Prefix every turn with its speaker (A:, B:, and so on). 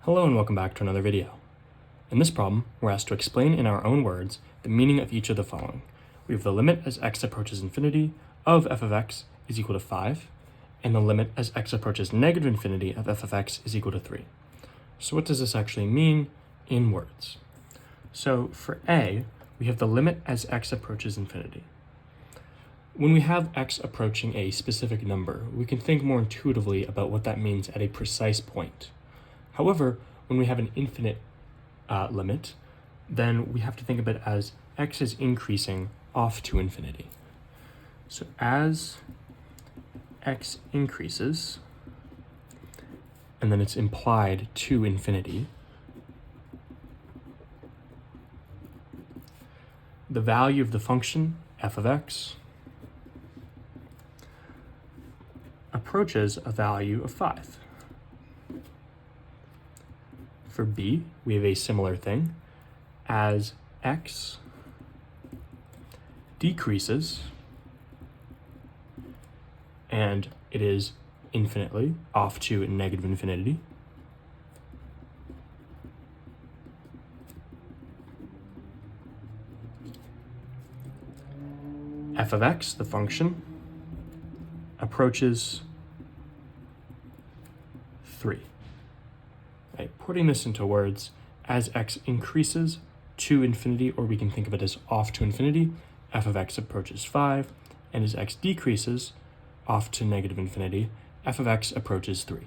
A: Hello and welcome back to another video. In this problem, we're asked to explain in our own words the meaning of each of the following. We have the limit as x approaches infinity of f of x is equal to 5, and the limit as x approaches negative infinity of f of x is equal to 3. So what does this actually mean in words? So for A, we have the limit as x approaches infinity. When we have x approaching a specific number, we can think more intuitively about what that means at a precise point. However, when we have an infinite limit, then we have to think of it as x is increasing off to infinity. So as x increases, and then it's implied to infinity, the value of the function f of x approaches a value of 5. For B, we have a similar thing. As x decreases, and it is infinitely off to negative infinity, f of x, the function, approaches 3. Right, putting this into words, as x increases to infinity, or we can think of it as off to infinity, f of x approaches 5, and as x decreases off to negative infinity, f of x approaches 3.